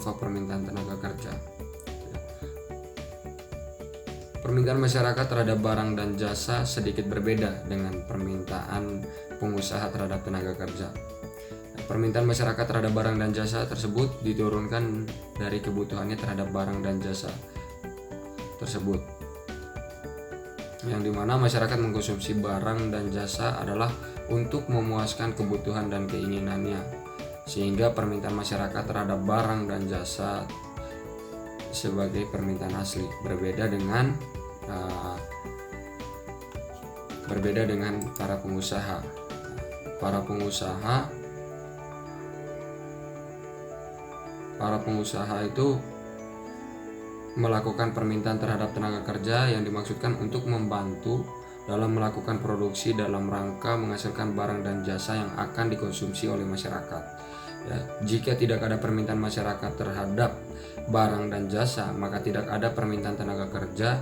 pokok permintaan tenaga kerja. Permintaan masyarakat terhadap barang dan jasa sedikit berbeda dengan permintaan pengusaha terhadap tenaga kerja. Permintaan masyarakat terhadap barang dan jasa tersebut diturunkan dari kebutuhannya terhadap barang dan jasa tersebut, yang dimana masyarakat mengkonsumsi barang dan jasa adalah untuk memuaskan kebutuhan dan keinginannya, sehingga permintaan masyarakat terhadap barang dan jasa sebagai permintaan asli berbeda dengan para pengusaha. Para pengusaha itu melakukan permintaan terhadap tenaga kerja yang dimaksudkan untuk membantu dalam melakukan produksi dalam rangka menghasilkan barang dan jasa yang akan dikonsumsi oleh masyarakat. Ya, jika tidak ada permintaan masyarakat terhadap barang dan jasa, maka tidak ada permintaan tenaga kerja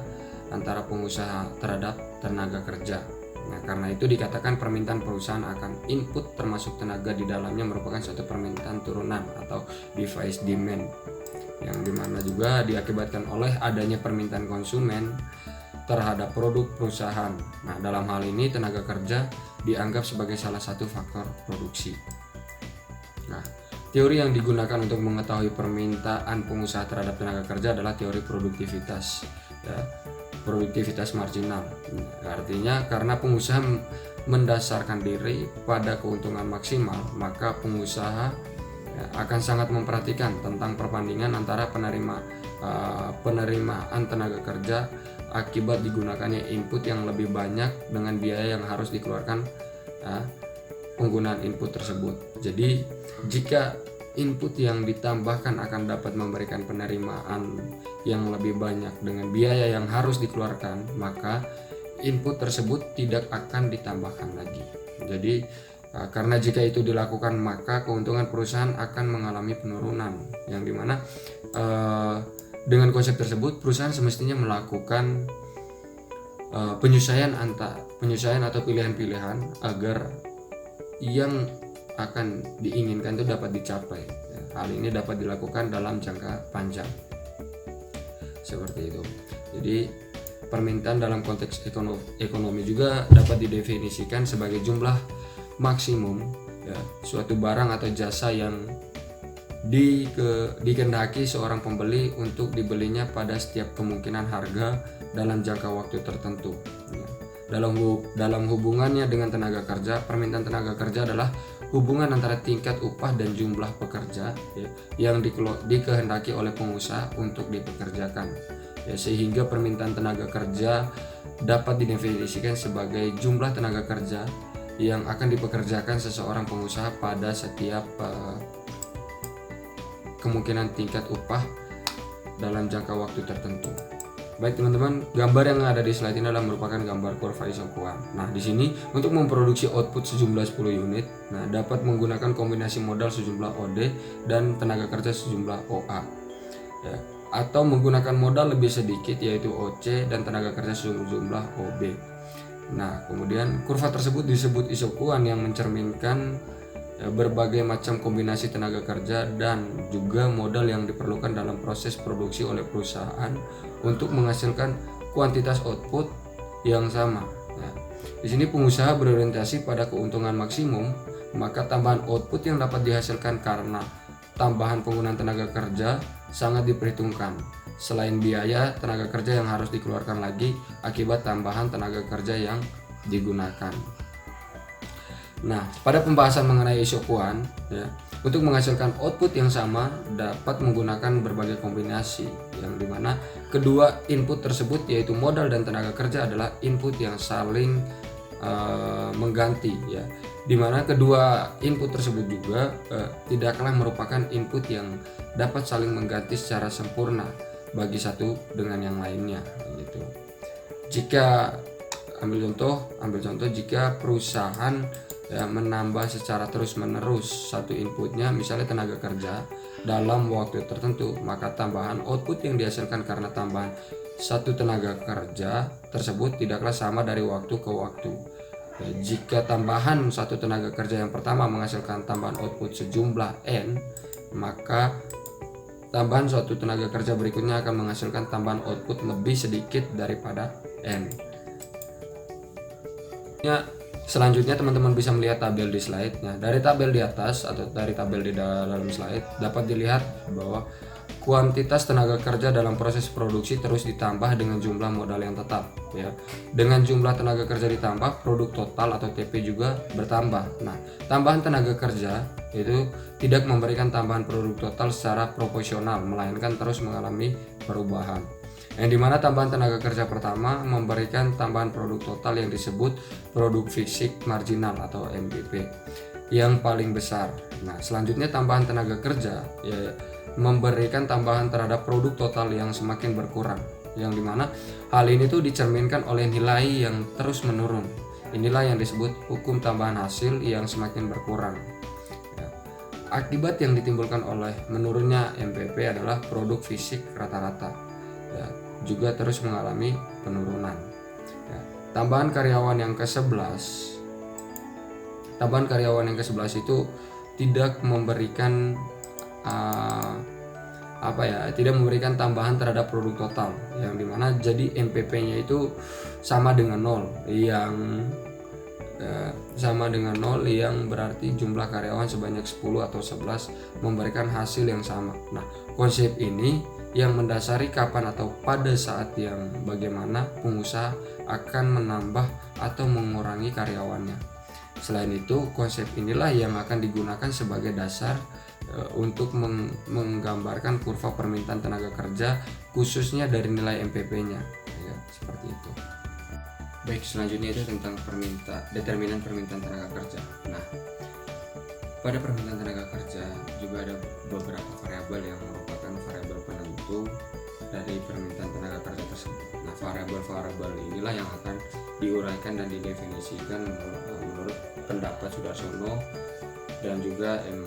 antara pengusaha terhadap tenaga kerja. Nah, karena itu dikatakan permintaan perusahaan akan input termasuk tenaga di dalamnya merupakan suatu permintaan turunan atau device demand, yang dimana juga diakibatkan oleh adanya permintaan konsumen terhadap produk perusahaan. Nah, dalam hal ini tenaga kerja dianggap sebagai salah satu faktor produksi. Nah, teori yang digunakan untuk mengetahui permintaan pengusaha terhadap tenaga kerja adalah teori produktivitas, ya, produktivitas marginal. Artinya karena pengusaha mendasarkan diri pada keuntungan maksimal, maka pengusaha akan sangat memperhatikan tentang perbandingan antara penerimaan tenaga kerja akibat digunakannya input yang lebih banyak dengan biaya yang harus dikeluarkan penggunaan input tersebut. Jadi jika input yang ditambahkan akan dapat memberikan penerimaan yang lebih banyak dengan biaya yang harus dikeluarkan, maka input tersebut tidak akan ditambahkan lagi. Jadi karena jika itu dilakukan, maka keuntungan perusahaan akan mengalami penurunan, yang dimana dengan konsep tersebut perusahaan semestinya melakukan penyesuaian atau pilihan-pilihan agar yang akan diinginkan itu dapat dicapai. Hal ini dapat dilakukan dalam jangka panjang, seperti itu. Jadi permintaan dalam konteks ekonomi juga dapat didefinisikan sebagai jumlah maksimum, ya, suatu barang atau jasa yang dikehendaki seorang pembeli untuk dibelinya pada setiap kemungkinan harga dalam jangka waktu tertentu. Ya. Dalam hubungannya dengan tenaga kerja, permintaan tenaga kerja adalah hubungan antara tingkat upah dan jumlah pekerja, ya, yang dikehendaki oleh pengusaha untuk dipekerjakan, ya, sehingga permintaan tenaga kerja dapat didefinisikan sebagai jumlah tenaga kerja yang akan dipekerjakan seseorang pengusaha pada setiap kemungkinan tingkat upah dalam jangka waktu tertentu. Baik teman-teman, gambar yang ada di slide ini adalah merupakan gambar kurva isokuan. Nah, di sini untuk memproduksi output sejumlah 10 unit, nah dapat menggunakan kombinasi modal sejumlah OD dan tenaga kerja sejumlah OA. Ya, atau menggunakan modal lebih sedikit yaitu OC dan tenaga kerja sejumlah OB. Nah, kemudian kurva tersebut disebut isokuan yang mencerminkan berbagai macam kombinasi tenaga kerja dan juga modal yang diperlukan dalam proses produksi oleh perusahaan untuk menghasilkan kuantitas output yang sama. Nah, di sini pengusaha berorientasi pada keuntungan maksimum, maka tambahan output yang dapat dihasilkan karena tambahan penggunaan tenaga kerja sangat diperhitungkan. Selain biaya tenaga kerja yang harus dikeluarkan lagi akibat tambahan tenaga kerja yang digunakan. Nah, pada pembahasan mengenai isokuan, ya, untuk menghasilkan output yang sama dapat menggunakan berbagai kombinasi, yang dimana kedua input tersebut yaitu modal dan tenaga kerja adalah input yang saling mengganti, ya, dimana kedua input tersebut juga tidaklah merupakan input yang dapat saling mengganti secara sempurna bagi satu dengan yang lainnya, gitu. Jika ambil contoh jika perusahaan menambah secara terus-menerus satu inputnya, misalnya tenaga kerja, dalam waktu tertentu, maka tambahan output yang dihasilkan karena tambahan satu tenaga kerja tersebut tidaklah sama dari waktu ke waktu. Jika tambahan satu tenaga kerja yang pertama menghasilkan tambahan output sejumlah N, maka tambahan suatu tenaga kerja berikutnya akan menghasilkan tambahan output lebih sedikit daripada N. Ya, selanjutnya teman-teman bisa melihat tabel di slide. Nah, dari tabel di atas atau dari tabel di dalam slide dapat dilihat bahwa kuantitas tenaga kerja dalam proses produksi terus ditambah dengan jumlah modal yang tetap, ya. Dengan jumlah tenaga kerja ditambah, produk total atau TP juga bertambah. Nah, tambahan tenaga kerja itu tidak memberikan tambahan produk total secara proporsional, melainkan terus mengalami perubahan. Yang dimana tambahan tenaga kerja pertama memberikan tambahan produk total yang disebut produk fisik marginal atau MPP yang paling besar. Nah, selanjutnya tambahan tenaga kerja ya memberikan tambahan terhadap produk total yang semakin berkurang, yang dimana hal ini tuh dicerminkan oleh nilai yang terus menurun. Inilah yang disebut hukum tambahan hasil yang semakin berkurang. Ya. Akibat yang ditimbulkan oleh menurunnya MPP adalah produk fisik rata-rata, ya, juga terus mengalami penurunan. Ya. Tambahan karyawan yang ke-11 itu tidak memberikan tidak memberikan tambahan terhadap produk total, yang dimana jadi MPP-nya itu sama dengan 0, yang berarti jumlah karyawan sebanyak 10 atau 11 memberikan hasil yang sama. Nah, konsep ini yang mendasari kapan atau pada saat yang bagaimana pengusaha akan menambah atau mengurangi karyawannya. Selain itu, konsep inilah yang akan digunakan sebagai dasar untuk menggambarkan kurva permintaan tenaga kerja khususnya dari nilai MPP-nya, ya, seperti itu. Baik, selanjutnya itu tentang determinan permintaan tenaga kerja. Nah, pada permintaan tenaga kerja juga ada beberapa variabel yang merupakan variabel penentu dari permintaan tenaga kerja tersebut. Nah, variabel-variabel inilah yang akan diuraikan dan didefinisikan menurut pendapat Sudarsono dan juga M.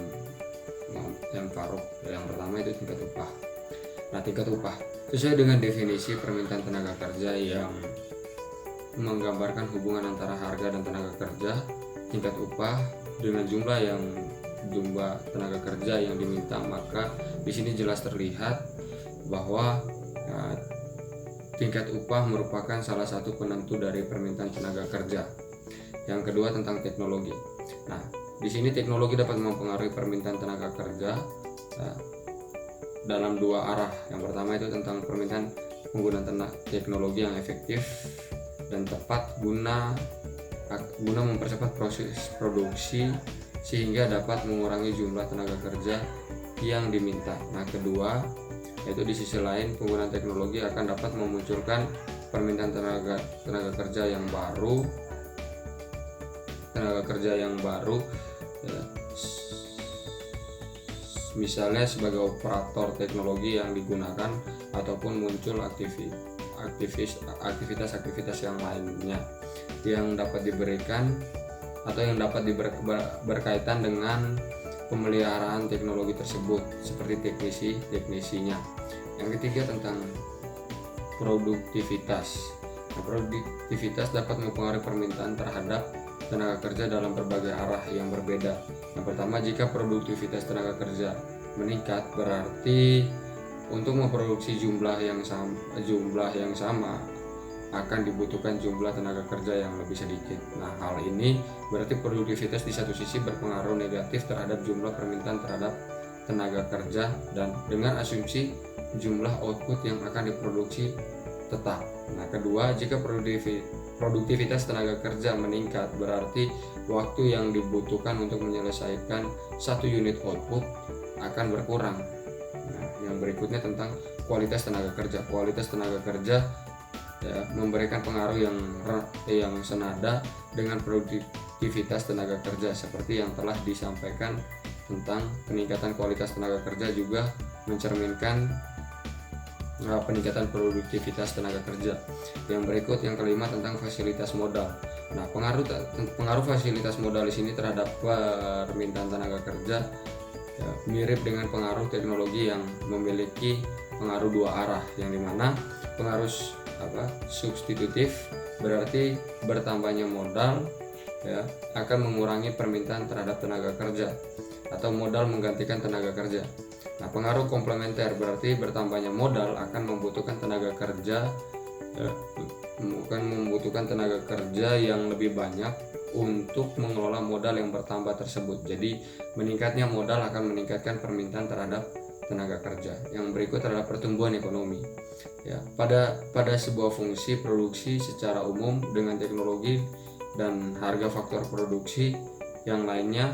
Farouk. Yang pertama itu tingkat upah. Nah, tingkat upah sesuai dengan definisi permintaan tenaga kerja yang menggambarkan hubungan antara harga dan tenaga kerja. Tingkat upah dengan jumlah tenaga kerja yang diminta, maka di sini jelas terlihat bahwa tingkat upah merupakan salah satu penentu dari permintaan tenaga kerja. Yang kedua tentang teknologi. Nah, di sini teknologi dapat mempengaruhi permintaan tenaga kerja dalam dua arah. Yang pertama itu tentang permintaan penggunaan teknologi yang efektif dan tepat guna mempercepat proses produksi sehingga dapat mengurangi jumlah tenaga kerja yang diminta. Nah, kedua yaitu di sisi lain penggunaan teknologi akan dapat memunculkan permintaan tenaga kerja yang baru, ya, misalnya sebagai operator teknologi yang digunakan ataupun muncul aktivitas-aktivitas yang lainnya yang dapat diberikan atau yang dapat berkaitan dengan pemeliharaan teknologi tersebut seperti teknisinya. Yang ketiga tentang produktivitas. Nah, produktivitas dapat mempengaruhi permintaan terhadap tenaga kerja dalam berbagai arah yang berbeda. Yang pertama, jika produktivitas tenaga kerja meningkat, berarti untuk memproduksi jumlah yang sama akan dibutuhkan jumlah tenaga kerja yang lebih sedikit. Nah, hal ini berarti produktivitas di satu sisi berpengaruh negatif terhadap jumlah permintaan terhadap tenaga kerja dan dengan asumsi jumlah output yang akan diproduksi tetap. Nah, kedua, jika produktivitas tenaga kerja meningkat, berarti waktu yang dibutuhkan untuk menyelesaikan satu unit output akan berkurang. Nah, yang berikutnya tentang kualitas tenaga kerja. Kualitas tenaga kerja, ya, memberikan pengaruh yang senada dengan produktivitas tenaga kerja. Seperti yang telah disampaikan tentang peningkatan kualitas tenaga kerja juga mencerminkan peningkatan produktivitas tenaga kerja. Yang berikut, yang kelima tentang fasilitas modal. Nah, pengaruh fasilitas modal di sini terhadap permintaan tenaga kerja, ya, mirip dengan pengaruh teknologi yang memiliki pengaruh dua arah, yang dimana pengaruh substitutif berarti bertambahnya modal, ya, akan mengurangi permintaan terhadap tenaga kerja atau modal menggantikan tenaga kerja. Nah, pengaruh komplementer berarti bertambahnya modal akan membutuhkan tenaga kerja bukan membutuhkan tenaga kerja yang lebih banyak untuk mengelola modal yang bertambah tersebut. Jadi meningkatnya modal akan meningkatkan permintaan terhadap tenaga kerja. Yang berikut adalah pertumbuhan ekonomi. Ya, pada sebuah fungsi produksi secara umum dengan teknologi dan harga faktor produksi yang lainnya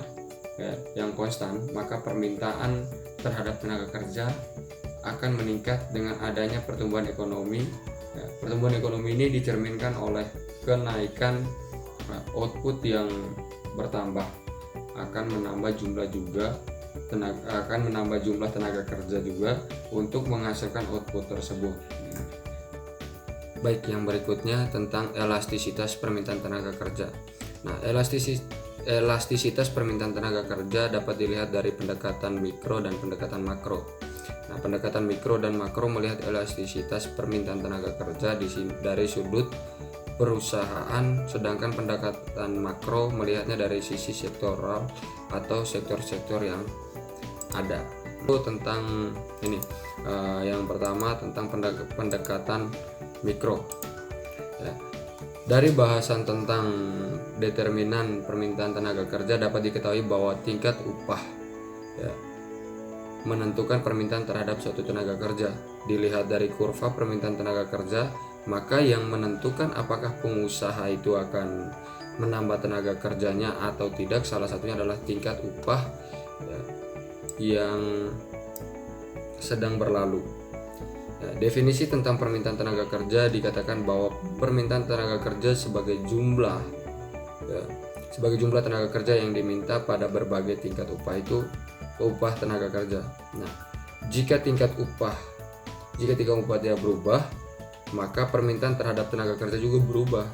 yang konstan, maka permintaan terhadap tenaga kerja akan meningkat dengan adanya pertumbuhan ekonomi. Ya, pertumbuhan ekonomi ini dicerminkan oleh kenaikan output yang bertambah, akan menambah jumlah tenaga kerja juga untuk menghasilkan output tersebut. Baik, yang berikutnya tentang elastisitas permintaan tenaga kerja. Nah, elastisitas permintaan tenaga kerja dapat dilihat dari pendekatan mikro dan pendekatan makro. Nah, pendekatan mikro dan makro melihat elastisitas permintaan tenaga kerja dari sudut perusahaan, sedangkan pendekatan makro melihatnya dari sisi sektoral atau sektor-sektor yang ada. Itu tentang ini. Yang pertama tentang pendekatan mikro. Ya. Dari bahasan tentang determinan permintaan tenaga kerja dapat diketahui bahwa tingkat upah menentukan permintaan terhadap suatu tenaga kerja. Dilihat dari kurva permintaan tenaga kerja, maka yang menentukan apakah pengusaha itu akan menambah tenaga kerjanya atau tidak, salah satunya adalah tingkat upah yang sedang berlalu. Definisi tentang permintaan tenaga kerja dikatakan bahwa permintaan tenaga kerja sebagai jumlah tenaga kerja yang diminta pada berbagai tingkat upah itu upah tenaga kerja. Nah, jika tingkat upah dia berubah, maka permintaan terhadap tenaga kerja juga berubah.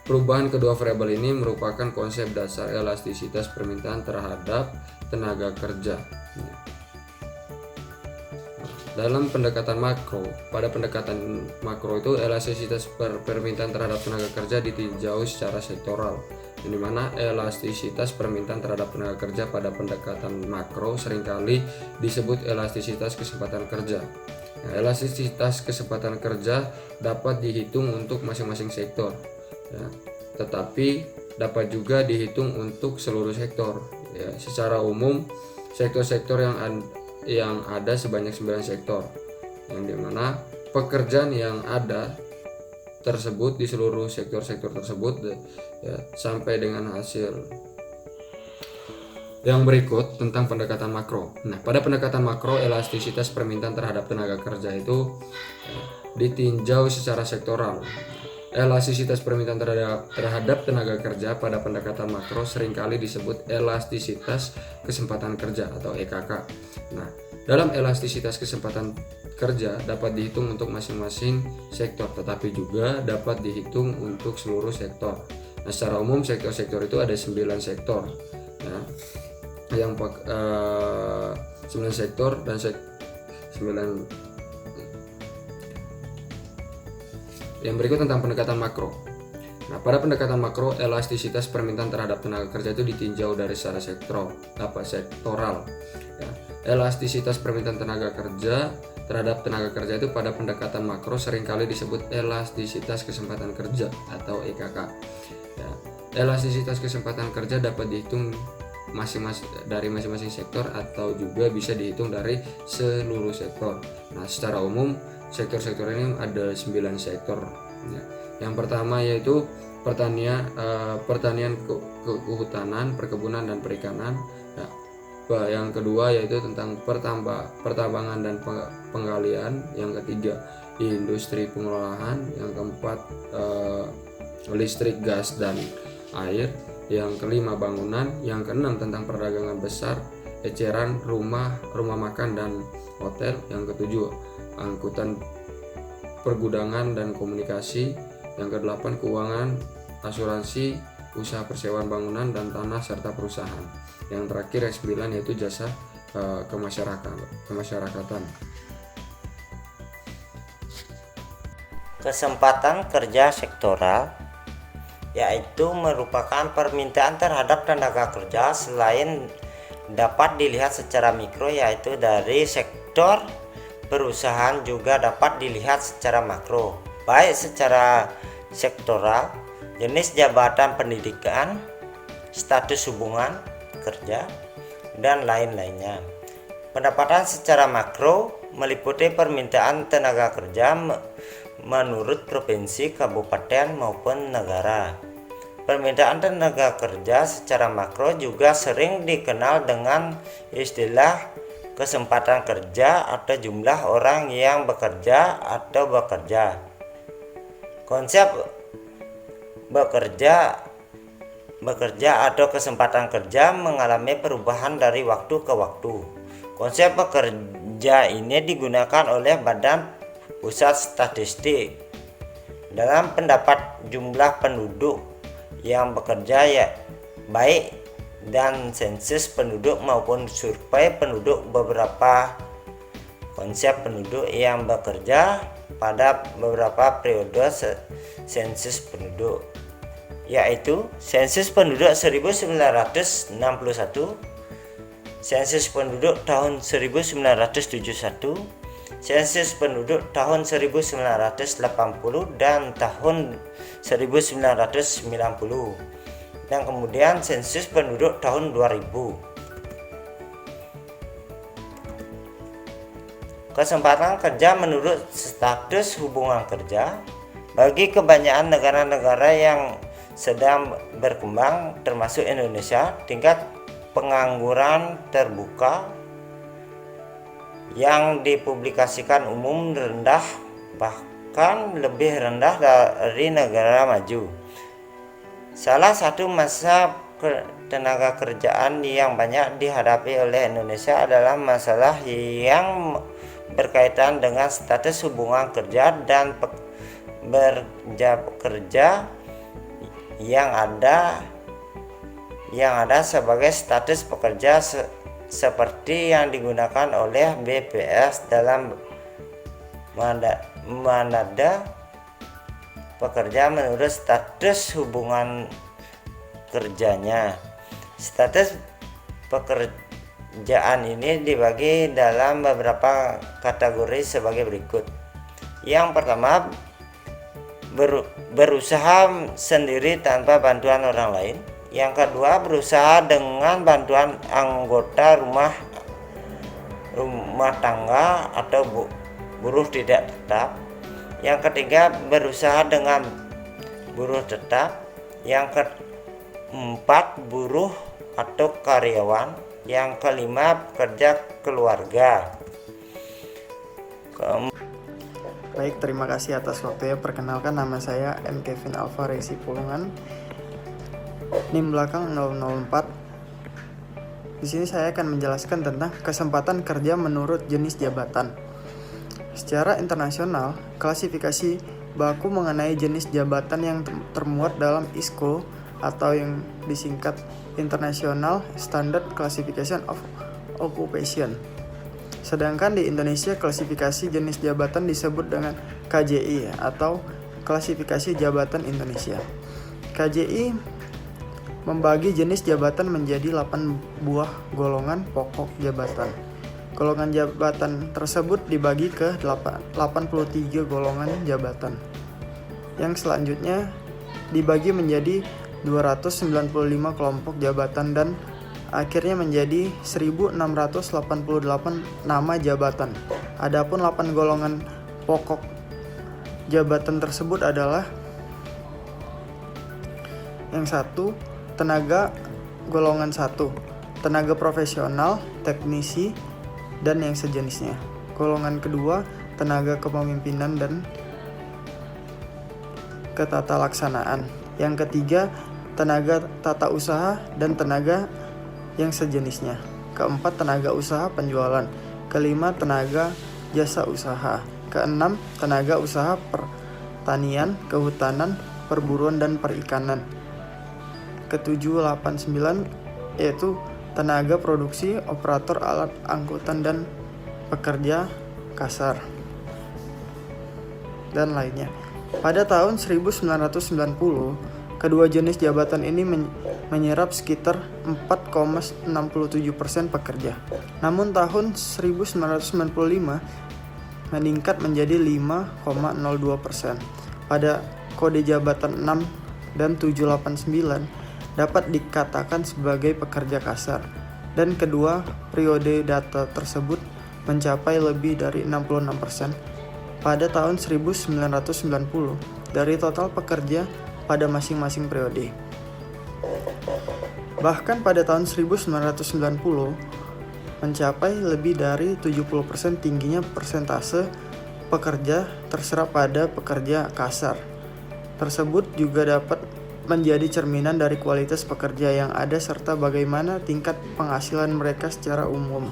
Perubahan kedua variabel ini merupakan konsep dasar elastisitas permintaan terhadap tenaga kerja. Dalam pendekatan makro, pada pendekatan makro itu elastisitas permintaan terhadap tenaga kerja ditinjau secara sektoral, di mana elastisitas permintaan terhadap tenaga kerja pada pendekatan makro seringkali disebut elastisitas kesempatan kerja. Nah, elastisitas kesempatan kerja dapat dihitung untuk masing-masing sektor, tetapi dapat juga dihitung untuk seluruh sektor. Secara umum, sektor-sektor yang ada sebanyak 9 sektor, yang dimana pekerjaan yang ada tersebut di seluruh sektor-sektor tersebut sampai dengan hasil. Yang berikut tentang pendekatan makro. Nah, pada pendekatan makro, elastisitas permintaan terhadap tenaga kerja itu ditinjau secara sektoral. Elastisitas permintaan terhadap tenaga kerja pada pendekatan makro seringkali disebut elastisitas kesempatan kerja atau EKK. Nah, dalam elastisitas kesempatan kerja dapat dihitung untuk masing-masing sektor, tetapi juga dapat dihitung untuk seluruh sektor. Nah, secara umum sektor-sektor itu ada 9 sektor. Yang 9 sektor dan 9. Yang berikut tentang pendekatan makro. Nah, pada pendekatan makro, elastisitas permintaan terhadap tenaga kerja itu ditinjau dari secara sektoral. Elastisitas permintaan tenaga kerja terhadap tenaga kerja itu pada pendekatan makro seringkali disebut elastisitas kesempatan kerja atau EKK. Elastisitas kesempatan kerja dapat dihitung dari masing-masing sektor atau juga bisa dihitung dari seluruh sektor. Nah, secara umum sektor-sektor ini ada 9 sektor. Yang pertama yaitu pertanian, kehutanan, perkebunan dan perikanan. Yang kedua yaitu tentang pertambangan dan penggalian. Yang ketiga industri pengolahan. Yang keempat listrik, gas dan air. Yang kelima bangunan. Yang keenam tentang perdagangan besar, eceran, rumah makan dan hotel. Yang ketujuh angkutan, pergudangan dan komunikasi. Yang kedelapan keuangan, asuransi, usaha persewaan bangunan dan tanah serta perusahaan. Yang terakhir yang 9 yaitu jasa kemasyarakatan. Kesempatan kerja sektoral yaitu merupakan permintaan terhadap tenaga kerja selain dapat dilihat secara mikro, yaitu dari sektor perusahaan, juga dapat dilihat secara makro, baik secara sektoral, jenis jabatan pendidikan, status hubungan kerja, dan lain-lainnya. Pendapatan secara makro meliputi permintaan tenaga kerja menurut provinsi, kabupaten, maupun negara. Permintaan tenaga kerja secara makro juga sering dikenal dengan istilah kesempatan kerja atau jumlah orang yang bekerja atau bekerja. Konsep bekerja atau kesempatan kerja mengalami perubahan dari waktu ke waktu. Konsep bekerja ini digunakan oleh Badan Pusat Statistik dalam pendapat jumlah penduduk yang bekerja, ya baik dan sensus penduduk maupun survei penduduk. Beberapa konsep penduduk yang bekerja pada beberapa periode sensus penduduk, yaitu sensus penduduk 1961, sensus penduduk tahun 1971, sensus penduduk tahun 1980, dan tahun 1990, dan kemudian sensus penduduk tahun 2000. Kesempatan kerja menurut status hubungan kerja. Bagi kebanyakan negara-negara yang sedang berkembang termasuk Indonesia, tingkat pengangguran terbuka yang dipublikasikan umum rendah, bahkan lebih rendah dari negara maju. Salah satu masa tenaga kerjaan yang banyak dihadapi oleh Indonesia adalah masalah yang berkaitan dengan status hubungan kerja dan kerja yang ada sebagai status pekerja seperti yang digunakan oleh BPS dalam Manada pekerja menurut status hubungan kerjanya. Status pekerjaan ini dibagi dalam beberapa kategori sebagai berikut. Yang pertama, berusaha sendiri tanpa bantuan orang lain. Yang kedua, berusaha dengan bantuan anggota rumah tangga atau buruh tidak tetap. Yang ketiga, berusaha dengan buruh tetap. Yang keempat, buruh atau karyawan. Yang kelima, pekerja keluarga. Baik, terima kasih atas waktunya. Perkenalkan, nama saya M. Kevin Alfa Resi Pulungan, NIM belakang 004. Di sini saya akan menjelaskan tentang kesempatan kerja menurut jenis jabatan. Secara internasional, klasifikasi baku mengenai jenis jabatan yang termuat dalam ISCO atau yang disingkat International Standard Classification of Occupation. Sedangkan di Indonesia, klasifikasi jenis jabatan disebut dengan KJI atau Klasifikasi Jabatan Indonesia. KJI membagi jenis jabatan menjadi 8 buah golongan pokok jabatan. Golongan jabatan tersebut dibagi ke 83 golongan jabatan. Yang selanjutnya dibagi menjadi 295 kelompok jabatan dan akhirnya menjadi 1688 nama jabatan. Adapun 8 golongan pokok jabatan tersebut adalah: yang satu, tenaga golongan 1, tenaga profesional, teknisi, dan yang sejenisnya. Golongan kedua, tenaga kepemimpinan dan ketatalaksanaan. Yang ketiga, tenaga tata usaha dan tenaga yang sejenisnya. Keempat, tenaga usaha penjualan. Kelima, tenaga jasa usaha. Keenam, tenaga usaha pertanian, kehutanan, perburuan, dan perikanan. Ketujuh, 8, 9 yaitu tenaga produksi, operator alat angkutan, dan pekerja kasar, dan lainnya. Pada tahun 1990, kedua jenis jabatan ini menyerap sekitar 4,67% pekerja. Namun tahun 1995 meningkat menjadi 5,02%. Pada kode jabatan 6 dan 789 dapat dikatakan sebagai pekerja kasar, dan kedua periode data tersebut mencapai lebih dari 66% pada tahun 1990 dari total pekerja pada masing-masing periode. Bahkan pada tahun 1990 mencapai lebih dari 70% tingginya persentase pekerja terserap pada pekerja kasar. Tersebut juga dapat menjadi cerminan dari kualitas pekerja yang ada serta bagaimana tingkat penghasilan mereka secara umum.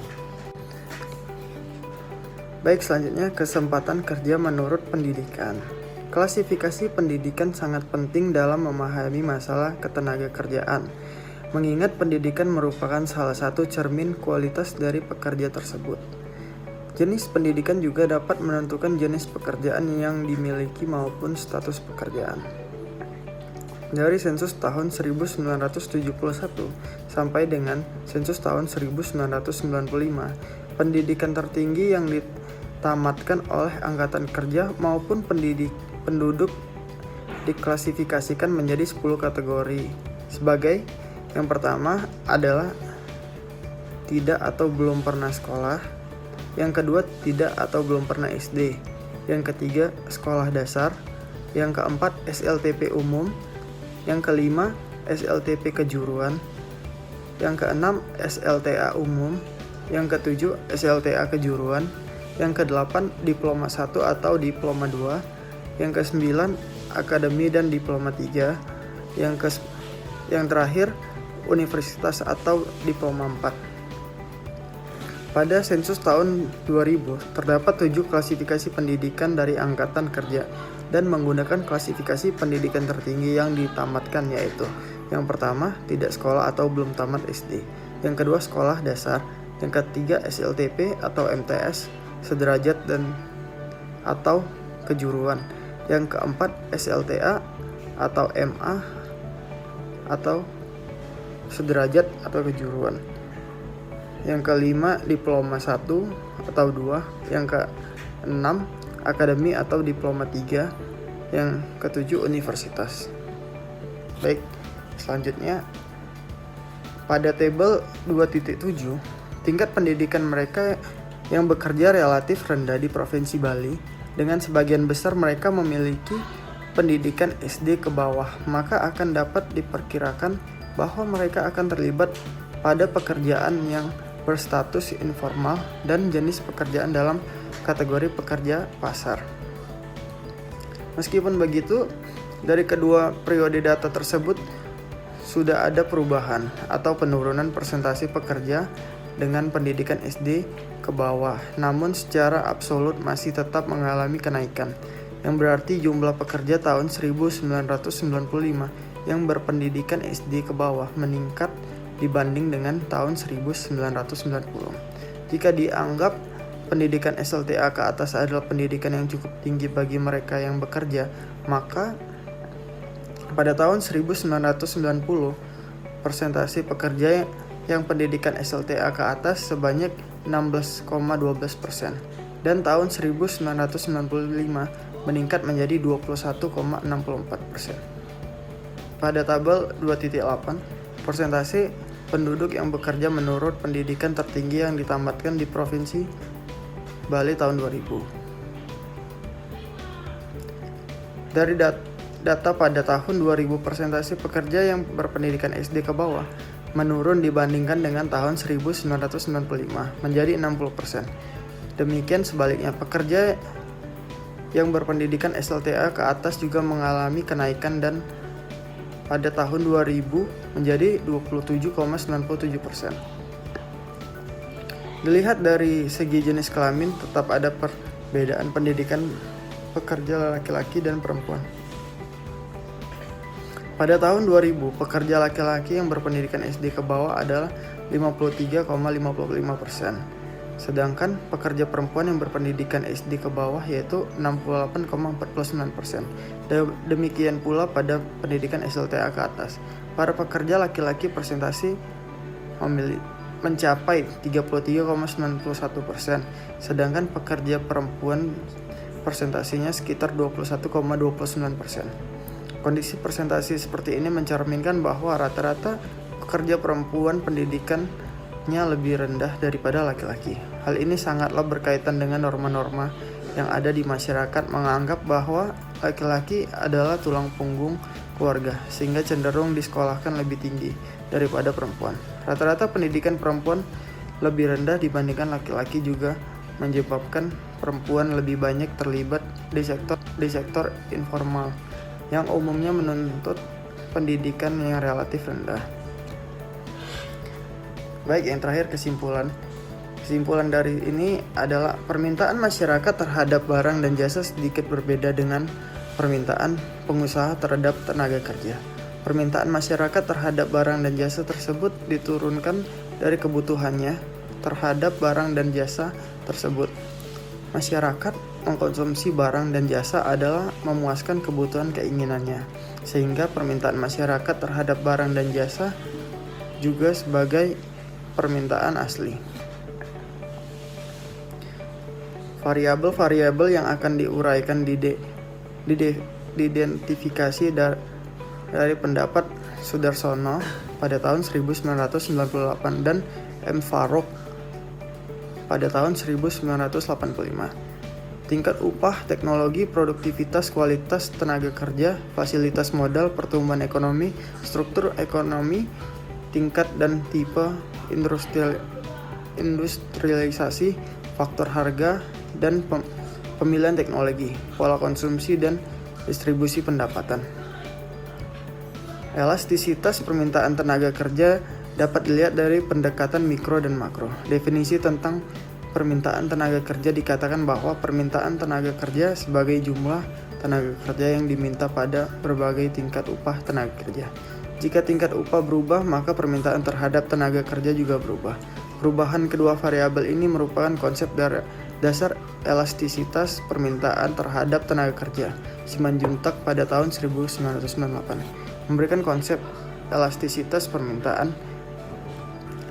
Baik, selanjutnya kesempatan kerja menurut pendidikan. Klasifikasi pendidikan sangat penting dalam memahami masalah ketenagakerjaan, mengingat pendidikan merupakan salah satu cermin kualitas dari pekerja tersebut. Jenis pendidikan juga dapat menentukan jenis pekerjaan yang dimiliki maupun status pekerjaan. Dari sensus tahun 1971 sampai dengan sensus tahun 1995, pendidikan tertinggi yang ditamatkan oleh angkatan kerja maupun penduduk diklasifikasikan menjadi 10 kategori. Sebagai yang pertama adalah tidak atau belum pernah sekolah, yang kedua tidak atau belum pernah SD, yang ketiga sekolah dasar, yang keempat SLTP umum, yang kelima SLTP kejuruan, yang keenam SLTA umum, yang ketujuh SLTA kejuruan, yang kedelapan diploma 1 atau diploma 2, yang kesembilan akademi dan diploma 3, yang terakhir universitas atau diploma 4. Pada sensus tahun 2000 terdapat 7 klasifikasi pendidikan dari angkatan kerja dan menggunakan klasifikasi pendidikan tertinggi yang ditamatkan, yaitu yang pertama tidak sekolah atau belum tamat SD, yang kedua sekolah dasar, yang ketiga SLTP atau MTS sederajat dan atau kejuruan, yang keempat SLTA atau MA atau sederajat atau kejuruan, yang kelima diploma 1 atau 2, yang keenam akademi atau diploma 3, yang ketujuh universitas. Baik, selanjutnya pada tabel 2.7 tingkat pendidikan mereka yang bekerja relatif rendah di Provinsi Bali, dengan sebagian besar mereka memiliki pendidikan SD ke bawah, maka akan dapat diperkirakan bahwa mereka akan terlibat pada pekerjaan yang berstatus informal dan jenis pekerjaan dalam kategori pekerja pasar. Meskipun begitu, dari kedua periode data tersebut sudah ada perubahan atau penurunan persentase pekerja dengan pendidikan SD ke bawah, namun secara absolut masih tetap mengalami kenaikan, yang berarti jumlah pekerja tahun 1995 yang berpendidikan SD ke bawah meningkat dibanding dengan tahun 1990. Jika dianggap pendidikan SLTA ke atas adalah pendidikan yang cukup tinggi bagi mereka yang bekerja, maka pada tahun 1990 persentase pekerja yang pendidikan SLTA ke atas sebanyak 16,12%, dan tahun 1995 meningkat menjadi 21,64%. Pada tabel 2.8, persentase penduduk yang bekerja menurut pendidikan tertinggi yang ditamatkan di Provinsi Bali tahun 2000. Dari data pada tahun 2000, persentase pekerja yang berpendidikan SD ke bawah menurun dibandingkan dengan tahun 1995 menjadi 60%. Demikian sebaliknya, pekerja yang berpendidikan SLTA ke atas juga mengalami kenaikan dan pada tahun 2000 menjadi 27,97%. Dilihat dari segi jenis kelamin, tetap ada perbedaan pendidikan pekerja laki-laki dan perempuan. Pada tahun 2000, pekerja laki-laki yang berpendidikan SD ke bawah adalah 53,55%. Sedangkan pekerja perempuan yang berpendidikan SD ke bawah yaitu 68,49%. Demikian pula pada pendidikan SLTA ke atas. Para pekerja laki-laki persentase mencapai 33,91%, sedangkan pekerja perempuan persentasenya sekitar 21,29%. Kondisi persentase seperti ini mencerminkan bahwa rata-rata pekerja perempuan pendidikannya lebih rendah daripada laki-laki. Hal ini sangatlah berkaitan dengan norma-norma yang ada di masyarakat menganggap bahwa laki-laki adalah tulang punggung keluarga, sehingga cenderung disekolahkan lebih tinggi daripada perempuan. Rata-rata pendidikan perempuan lebih rendah dibandingkan laki-laki juga menyebabkan perempuan lebih banyak terlibat di sektor informal yang umumnya menuntut pendidikan yang relatif rendah. Baik, yang terakhir kesimpulan. Kesimpulan dari ini adalah permintaan masyarakat terhadap barang dan jasa sedikit berbeda dengan permintaan pengusaha terhadap tenaga kerja. Permintaan masyarakat terhadap barang dan jasa tersebut diturunkan dari kebutuhannya terhadap barang dan jasa tersebut. Masyarakat mengkonsumsi barang dan jasa adalah memuaskan kebutuhan keinginannya, sehingga permintaan masyarakat terhadap barang dan jasa juga sebagai permintaan asli. Variabel-variabel yang akan diuraikan diidentifikasi dari pendapat Sudarsono pada tahun 1998 dan M. Farouk pada tahun 1985. Tingkat upah, teknologi, produktivitas, kualitas tenaga kerja, fasilitas modal, pertumbuhan ekonomi, struktur ekonomi, tingkat dan tipe industrialisasi, faktor harga, dan pemilihan teknologi, pola konsumsi, dan distribusi pendapatan. Elastisitas permintaan tenaga kerja dapat dilihat dari pendekatan mikro dan makro. Definisi tentang permintaan tenaga kerja dikatakan bahwa permintaan tenaga kerja sebagai jumlah tenaga kerja yang diminta pada berbagai tingkat upah tenaga kerja. Jika tingkat upah berubah, maka permintaan terhadap tenaga kerja juga berubah. Perubahan kedua variabel ini merupakan konsep dasar elastisitas permintaan terhadap tenaga kerja. Simanjuntak pada tahun 1998 memberikan konsep elastisitas permintaan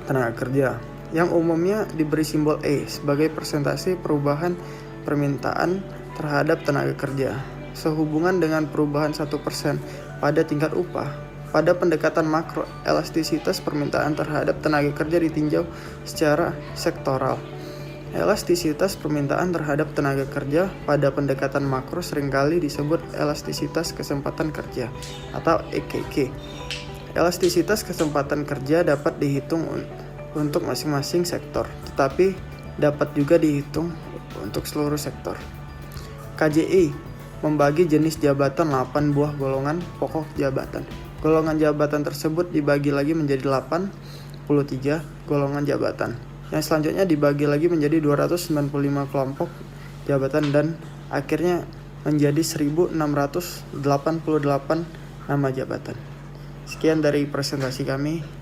tenaga kerja yang umumnya diberi simbol E sebagai persentase perubahan permintaan terhadap tenaga kerja sehubungan dengan perubahan 1% pada tingkat upah. Pada pendekatan makro, elastisitas permintaan terhadap tenaga kerja ditinjau secara sektoral. Elastisitas permintaan terhadap tenaga kerja pada pendekatan makro seringkali disebut elastisitas kesempatan kerja atau EKK. Elastisitas kesempatan kerja dapat dihitung untuk masing-masing sektor, tetapi dapat juga dihitung untuk seluruh sektor. KJI membagi jenis jabatan 8 buah golongan pokok jabatan. Golongan jabatan tersebut dibagi lagi menjadi 83 golongan jabatan. Yang selanjutnya dibagi lagi menjadi 295 kelompok jabatan dan akhirnya menjadi 1688 nama jabatan. Sekian dari presentasi kami.